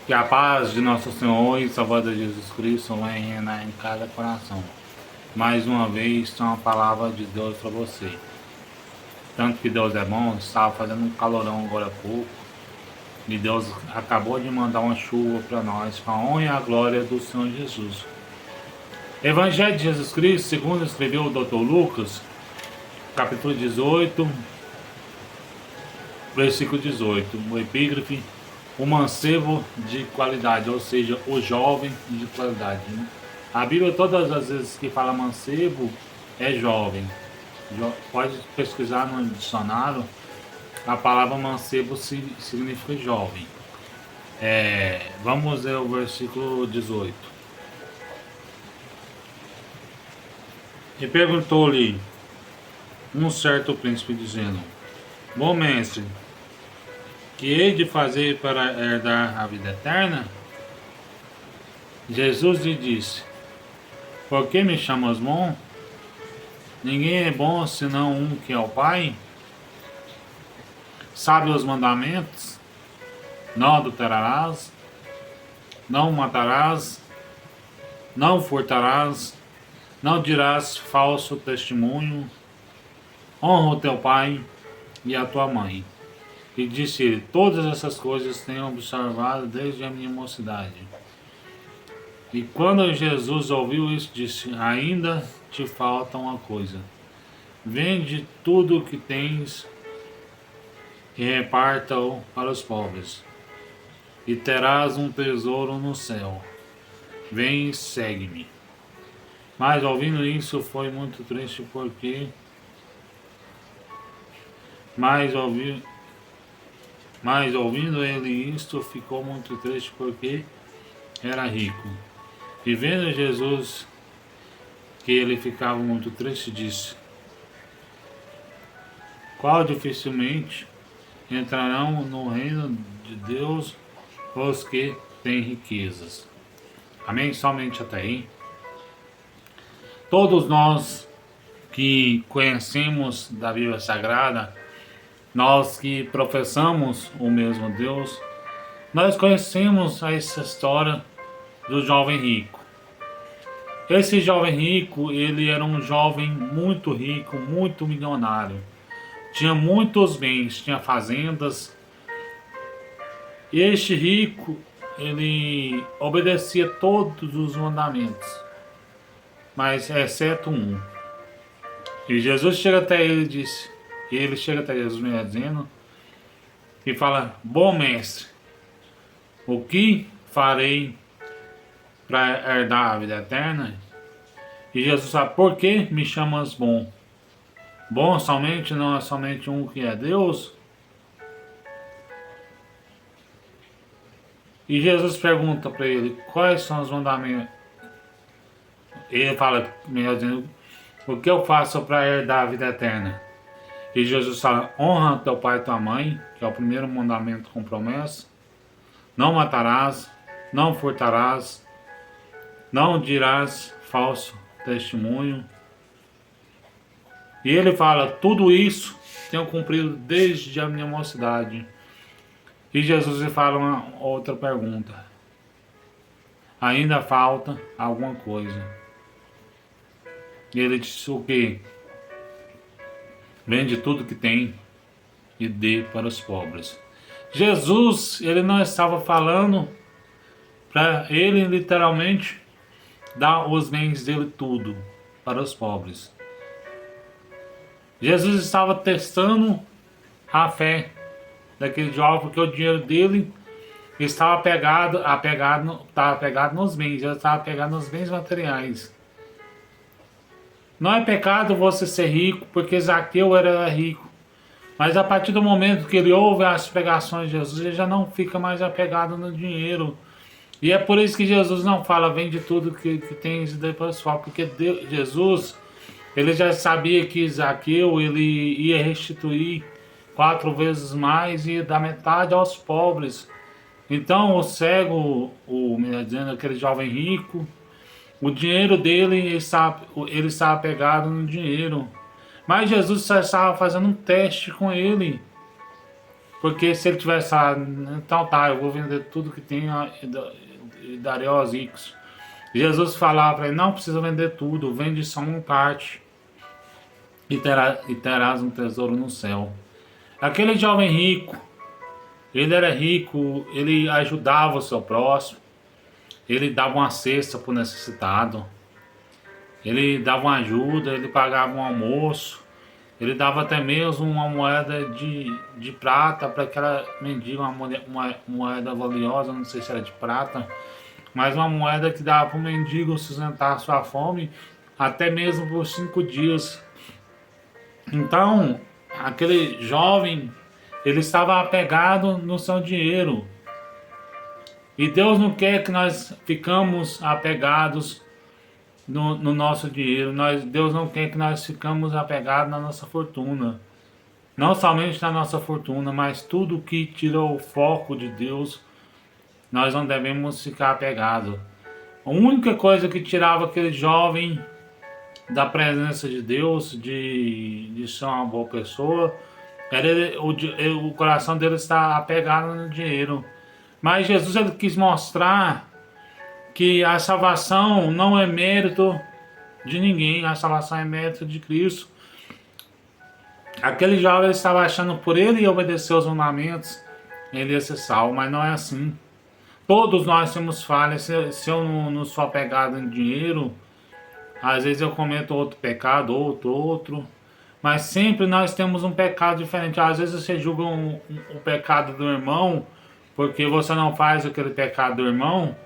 Que a paz de nosso Senhor e Salvador Jesus Cristo venha reinar em cada coração. Mais uma vez, tem uma palavra de Deus para você. Tanto que Deus é bom, estava fazendo um calorão agora há pouco. E Deus acabou de mandar uma chuva para nós, para a honra e a glória do Senhor Jesus. Evangelho de Jesus Cristo, segundo escreveu o Dr. Lucas, capítulo 18, versículo 18, o epígrafe, o mancebo de qualidade, ou seja, o jovem de qualidade. Né? A Bíblia, todas as vezes que fala mancebo, é jovem. Pode pesquisar no dicionário, a palavra mancebo significa jovem. Vamos ver o versículo 18. E perguntou-lhe um certo príncipe, dizendo: Bom mestre, que hei de fazer para herdar a vida eterna? Jesus lhe disse: Por que me chamas bom? Ninguém é bom senão um que é o Pai. Sabe os mandamentos? Não adulterarás, não matarás, não furtarás, não dirás falso testemunho, honra o teu pai e a tua mãe. E disse ele: Todas essas coisas tenho observado desde a minha mocidade. E quando Jesus ouviu isso, disse: Ainda te falta uma coisa. Vende tudo o que tens e reparta-o para os pobres, e terás um tesouro no céu. Vem e segue-me. Mas ouvindo isso foi muito triste porque mas ouvindo ele isto ficou muito triste porque era rico. E vendo Jesus que ele ficava muito triste, disse: Qual dificilmente entrarão no reino de Deus os que têm riquezas. Amém? Somente até aí. Todos nós que conhecemos da Bíblia Sagrada, nós que professamos o mesmo Deus, nós conhecemos essa história do jovem rico. Esse jovem rico, ele era um jovem muito rico, muito milionário. Tinha muitos bens, tinha fazendas. E este rico, ele obedecia todos os mandamentos, mas exceto um. E Jesus chega até ele e disse, e ele chega até Jesus me dizendo, e fala: Bom mestre, o que farei para herdar a vida eterna? E Jesus fala: Por que me chamas bom? Bom somente não é somente um que é Deus? E Jesus pergunta para ele: Quais são os mandamentos? Ele fala, melhor dizendo, o que eu faço para herdar a vida eterna? E Jesus fala: Honra teu pai e tua mãe, que é o primeiro mandamento com promessa. Não matarás, não furtarás, não dirás falso testemunho. E ele fala: Tudo isso tenho cumprido desde a minha mocidade. E Jesus lhe fala uma outra pergunta: Ainda falta alguma coisa? E ele disse: O quê? Vende tudo que tem e dê para os pobres. Jesus, ele não estava falando para ele literalmente dar os bens dele tudo para os pobres. Jesus estava testando a fé daquele jovem, porque o dinheiro dele estava apegado nos bens, ele estava apegado nos bens materiais. Não é pecado você ser rico, porque Zaqueu era rico. Mas a partir do momento que ele ouve as pregações de Jesus, ele já não fica mais apegado no dinheiro. E é por isso que Jesus não fala: vende tudo que tens e depois fala. Porque Jesus, ele já sabia que Zaqueu ele ia restituir 4 vezes mais e dar metade aos pobres. Então o cego, melhor dizendo, aquele jovem rico, o dinheiro dele, ele estava apegado no dinheiro. Mas Jesus só estava fazendo um teste com ele. Porque se ele tivesse falado, então tá, eu vou vender tudo que tenho e darei aos ricos. Jesus falava para ele, não precisa vender tudo, vende só uma parte e terás um tesouro no céu. Aquele jovem rico, ele era rico, ele ajudava o seu próximo, ele dava uma cesta para o necessitado, ele dava uma ajuda, ele pagava um almoço, ele dava até mesmo uma moeda de prata para aquela mendiga, uma moeda valiosa, não sei se era de prata, mas uma moeda que dava para o mendigo sustentar a sua fome até mesmo por 5 dias. Então, aquele jovem, ele estava apegado no seu dinheiro. E Deus não quer que nós ficamos apegados no nosso dinheiro. Deus não quer que nós ficamos apegados na nossa fortuna. Não somente na nossa fortuna, mas tudo que tirou o foco de Deus, nós não devemos ficar apegados. A única coisa que tirava aquele jovem da presença de Deus, de ser uma boa pessoa, era o coração dele estar apegado no dinheiro. Mas Jesus, ele quis mostrar que a salvação não é mérito de ninguém, a salvação é mérito de Cristo. Aquele jovem estava achando por ele obedecer os mandamentos, ele ia ser salvo, mas não é assim. Todos nós temos falhas. Se eu não sou apegado em dinheiro, às vezes eu cometo outro pecado, outro. Mas sempre nós temos um pecado diferente. Às vezes você julga o pecado do irmão, porque você não faz aquele pecado do irmão,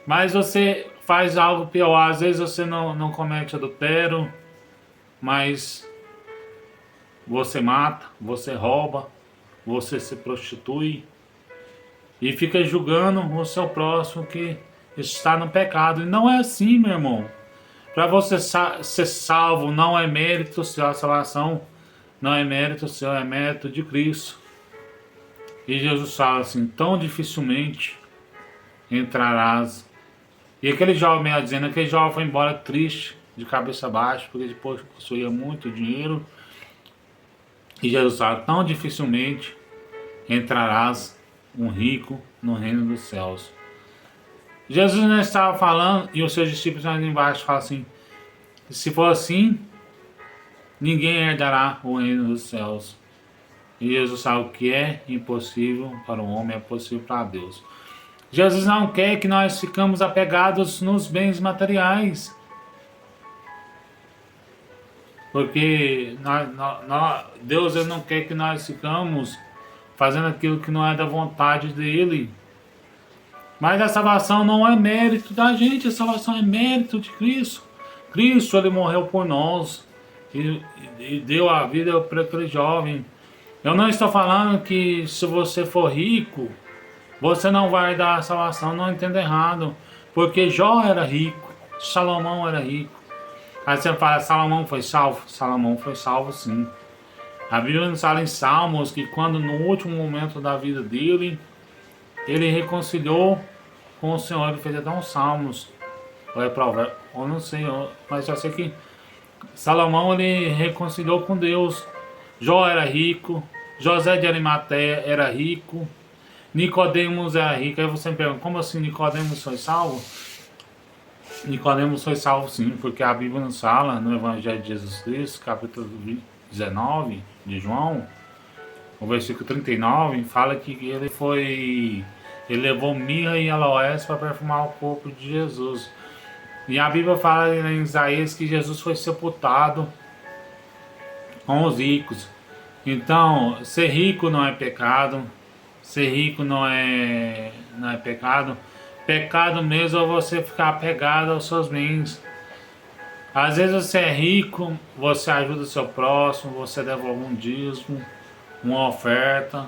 mas você faz algo pior. Às vezes você não comete adultério, mas você mata, você rouba, você se prostitui e fica julgando o seu próximo que está no pecado. E não é assim, meu irmão. Para você ser salvo não é mérito seu, a salvação não é mérito seu, é mérito de Cristo. E Jesus fala assim, tão dificilmente entrarás. E aquele jovem, dizendo, aquele jovem foi embora triste, de cabeça baixa, porque depois possuía muito dinheiro. E Jesus fala, tão dificilmente entrarás um rico no reino dos céus. Jesus não estava falando, e os seus discípulos ali embaixo falam assim, se for assim, ninguém herdará o reino dos céus. E Jesus sabe o que é impossível para o homem, é possível para Deus. Jesus não quer que nós ficamos apegados nos bens materiais. Porque Deus, ele não quer que nós ficamos fazendo aquilo que não é da vontade dele. Mas a salvação não é mérito da gente, a salvação é mérito de Cristo. Cristo, ele morreu por nós e deu a vida para aquele jovem. Eu não estou falando que se você for rico, você não vai dar a salvação, não entenda errado. Porque Jó era rico, Salomão era rico. Aí você fala, Salomão foi salvo? Salomão foi salvo, sim. A Bíblia nos fala em Salmos que quando no último momento da vida dele, ele reconciliou com o Senhor, ele fez até uns salmos, ou é provérbio, eu não sei, mas só sei que Salomão, ele reconciliou com Deus. Jó era rico, José de Arimateia era rico, Nicodemos era rico. Aí você me pergunta, como assim Nicodemos foi salvo? Nicodemos foi salvo sim, porque a Bíblia nos fala no Evangelho de Jesus Cristo, capítulo 19 de João, o versículo 39, fala que ele levou mirra e aloés para perfumar o corpo de Jesus. E a Bíblia fala em Isaías que Jesus foi sepultado com os ricos. Então, ser rico não é pecado. Ser rico não é pecado. Pecado mesmo é você ficar apegado aos seus bens. Às vezes você é rico, você ajuda o seu próximo, você devolve um dízimo, uma oferta.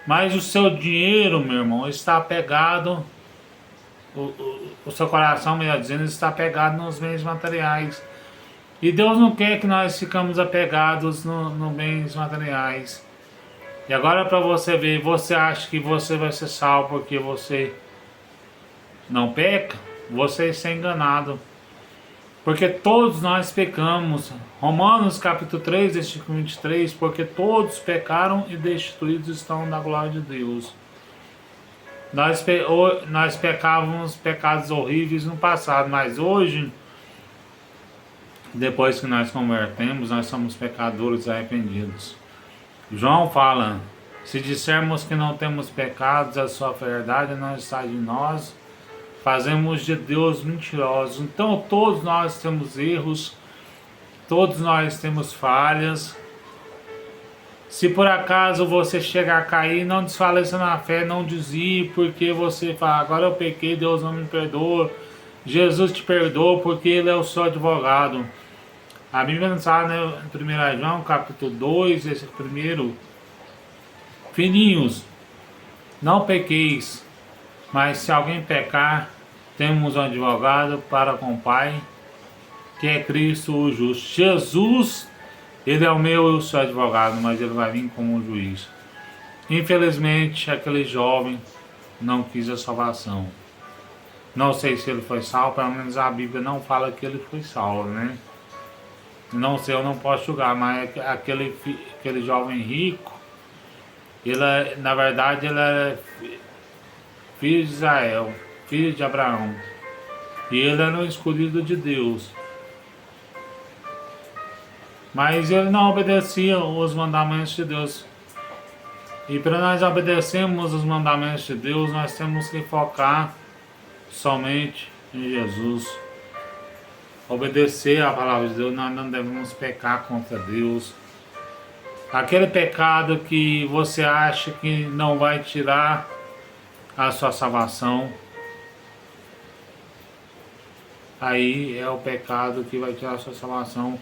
Mas o seu dinheiro, meu irmão, está apegado, o seu coração, melhor dizendo, está apegado nos bens materiais. E Deus não quer que nós ficamos apegados nos bens materiais. E agora para você ver, você acha que você vai ser salvo porque você não peca? Você está enganado. Porque todos nós pecamos. Romanos capítulo 3, versículo 23, porque todos pecaram e destituídos estão da glória de Deus. Nós pecávamos pecados horríveis no passado, mas hoje, depois que nós convertemos, nós somos pecadores arrependidos. João fala, se dissermos que não temos pecados, a sua verdade não está de nós, fazemos de Deus mentirosos. Então todos nós temos erros, todos nós temos falhas. Se por acaso você chegar a cair, não desfaleça na fé, não desvie, porque você fala, agora eu pequei, Deus não me perdoa. Jesus te perdoa porque Ele é o seu advogado. A Bíblia nos fala, né, em 1 João capítulo 2, esse primeiro, filhinhos, não pequeis, mas se alguém pecar, temos um advogado para com o Pai, que é Cristo o justo. Jesus, Ele é o meu e o seu advogado, mas Ele vai vir como um juiz. Infelizmente, aquele jovem não quis a salvação. Não sei se ele foi salvo, pelo menos a Bíblia não fala que ele foi salvo, né? Não sei, eu não posso julgar, mas aquele jovem rico, ele, na verdade, ele era filho de Israel, filho de Abraão. E ele era o escolhido de Deus. Mas ele não obedecia os mandamentos de Deus. E para nós obedecermos os mandamentos de Deus, nós temos que focar somente em Jesus. Obedecer a palavra de Deus, nós não devemos pecar contra Deus. Aquele pecado que você acha que não vai tirar a sua salvação, aí é o pecado que vai tirar a sua salvação.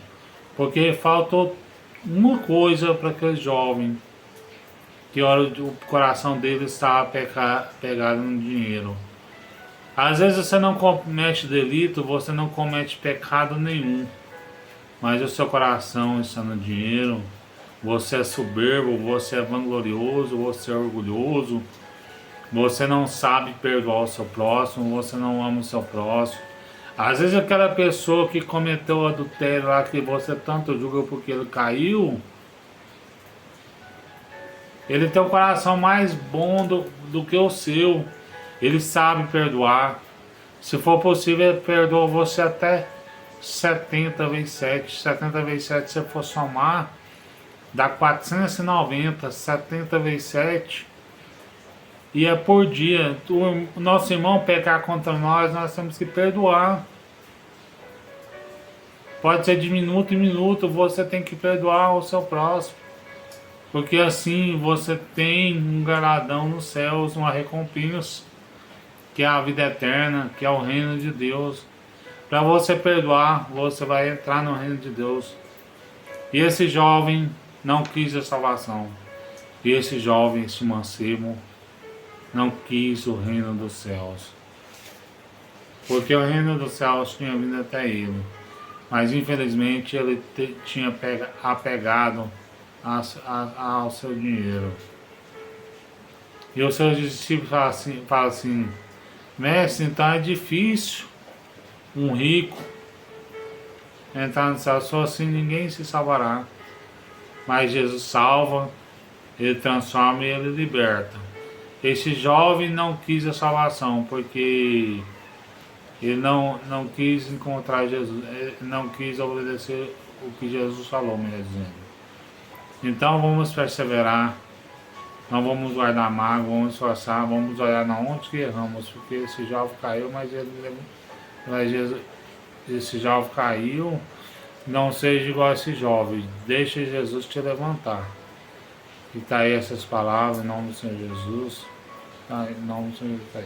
Porque faltou uma coisa para aquele jovem, que o coração dele estava pegado no dinheiro. Às vezes você não comete delito, você não comete pecado nenhum, mas o seu coração está no dinheiro, você é soberbo, você é vanglorioso, você é orgulhoso, você não sabe perdoar o seu próximo, você não ama o seu próximo. Às vezes aquela pessoa que cometeu o adultério lá, que você tanto julga porque ele caiu, ele tem um coração mais bom do que o seu. Ele sabe perdoar. Se for possível, ele perdoa você até 70 vezes 7. 70 vezes 7, se você for somar, dá 490. 70 vezes 7. E é por dia. O nosso irmão pecar contra nós temos que perdoar. Pode ser de minuto em minuto, você tem que perdoar o seu próximo. Porque assim você tem um galardão nos céus, uma recompensa, que é a vida eterna, que é o reino de Deus. Para você perdoar, você vai entrar no reino de Deus. E esse jovem não quis a salvação. E esse jovem, esse mancebo, não quis o reino dos céus. Porque o reino dos céus tinha vindo até ele. Mas infelizmente ele tinha apegado ao seu dinheiro. E os seus discípulos falam assim, mestre, então é difícil um rico entrar no céu, só assim ninguém se salvará. Mas Jesus salva, Ele transforma e Ele liberta. Esse jovem não quis a salvação, porque ele não quis encontrar Jesus, ele não quis obedecer o que Jesus falou, melhor dizendo. Então vamos perseverar, não vamos guardar mágoa, vamos esforçar, vamos olhar na onde que erramos, porque esse jovem caiu, esse jovem caiu, não seja igual a esse jovem, deixe Jesus te levantar. E tá aí essas palavras, em nome do Senhor Jesus, tá, em nome do Senhor Jesus, tá aí.